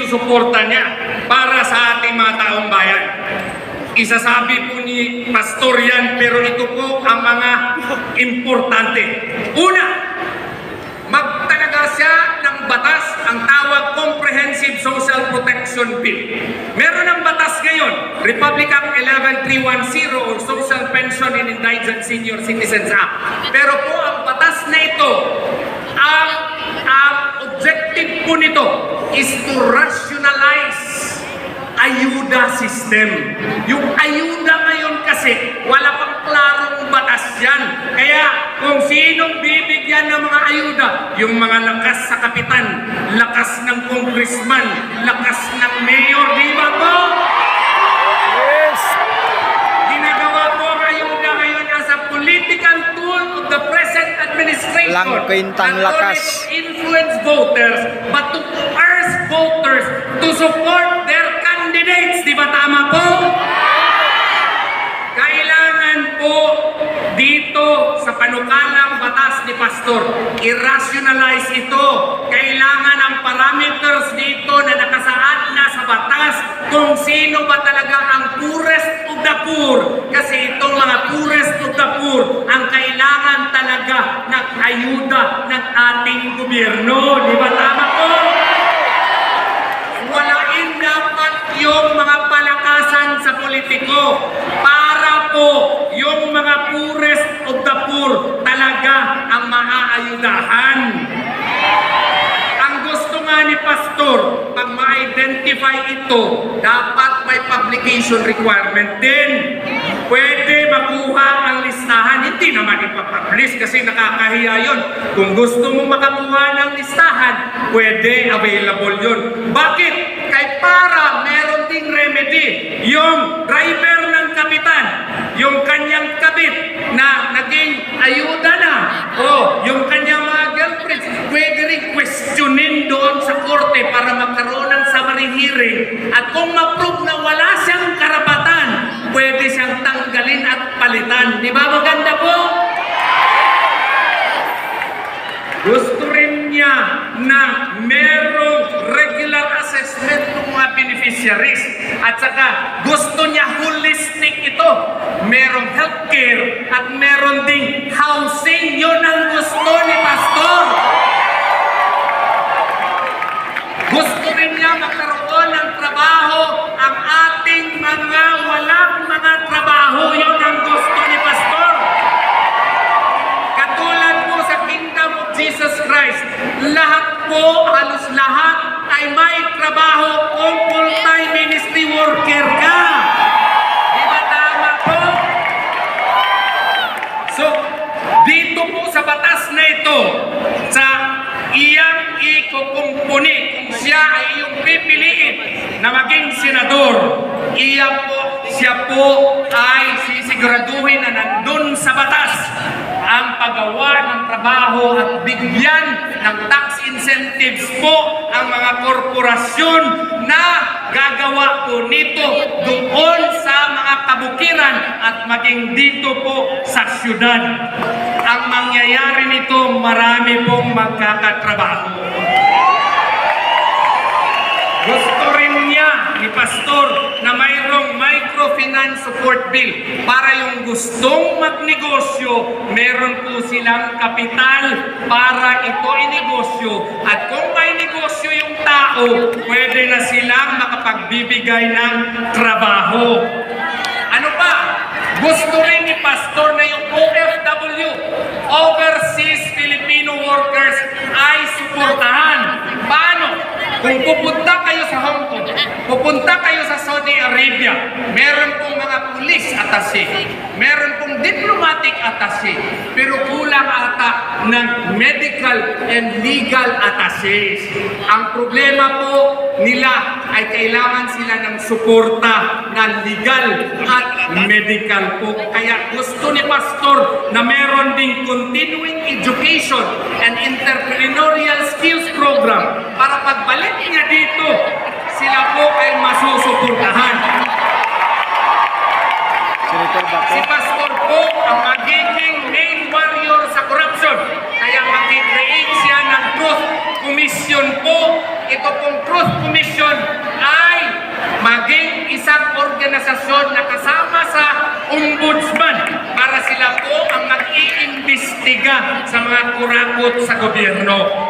isusuporta niya para sa ating mga taong bayan. Isasabi po ni Pastor yan, pero ito po ang mga importante. Una, magtalaga siya ng batas, ang tawag Comprehensive Social Protection Bill. Meron ng batas ngayon, Republic Act 11310 or Social Pension and Indigent Senior Citizens Act. Pero po ang batas na ito, ang objective po nito is to rationalize ayuda system. Yung ayuda ngayon kasi, wala pang klarong batas yan. Kaya kung sinong bibigyan ng mga ayuda, yung mga lakas sa kapitan, lakas ng congressman, lakas ng mayor, di ba po? Yes! Ginagawa po ang ayuda ngayon as a political tool of the present administration. Lang kwentang not only lakas. to influence voters, but to urge voters to support their candidates. Di ba tama po? Kailangan po dito sa panukalang batas ni Pastor, i-rationalize ito. Kailangan ang parameters dito na nakasaad na sa batas kung sino ba talaga ang poorest of the poor. Kasi itong mga poorest of the poor ang kailangan talaga ng ayuda ng ating gobyerno. Di ba tama po? Walain dapat yung mga palakasan sa politiko para po yung mga poorest of the poor talaga ang maaayudahan. Ang gusto nga ni Pastor, pag ma-identify ito, dapat may publication requirement din. Pwede makuha ang listahan, hindi naman ipapublish kasi nakakahiya yun. Kung gusto mo makakuha ng listahan, pwede, available yun. Bakit? Kay para meron ding remedy. Yung driver ng kapitan, yung kanyang kabit na naging ayuda na, o yung kanyang mga girlfriends, pwede rin questionin doon sa korte para magkaroon ng summary hearing. At kung ma-prove na wala siyang karapatan, pwede siyang tanggalin at palitan. Di ba maganda po? Gusto rin niya na merong regular assessment ng mga beneficiaries. At saka gusto niya holistic ito. Merong healthcare at meron ding housing. Yun ang gusto ni Pastor. Gusto rin niya magkaroon ng trabaho ang ating mga walang mga trabaho. Yun ang gusto ni Pastor. Katulad po sa Kingdom of Jesus Christ, lahat po, halos lahat ay may trabaho kung full-time ministry worker ka. Di ba tama po? So, dito po sa batas na ito, sa iyang ikukumpuni, kung siya ay iyong pipiliin na maging senador, siya po ay sisiguraduhin na nandun sa batas ang paggawa ng trabaho at bigyan ng tax incentives po ang mga korporasyon na gagawa po nito doon sa mga kabukiran at maging dito po sa syudad. Ang mangyayari nito, marami pong magkakatrabaho. Gusto rin niya ni Pastor na mayroong microfinance support bill para yung gustong magnegosyo, meron po silang kapital para ito inegosyo. At kung may negosyo yung tao, pwede na silang makapagbibigay ng trabaho. Ano pa? Gusto rin ni Pastor na yung OFW, Overseas Filipino Workers, ay suportahan. Paano? Kung pupunta kayo sa Hong Kong, pupunta kayo sa Saudi Arabia, meron pong mga police attaché, meron pong diplomatic attaché, pero kulang ata ng medical and legal attachés. Ang problema po nila ay kailangan sila ng suporta na legal at medical po. Kaya gusto ni Pastor na meron ding continuing education and entrepreneurial skills program para pagbalik niya dito, sila po ay masusuportahan. Si Pastor po ang magiging main warrior sa corruption. Kaya mag-create siya ng Truth Commission po. Ito pong Truth Commission isang organisasyon na kasama sa ombudsman para sila po ang mag-iimbestiga sa mga kurakot sa gobyerno.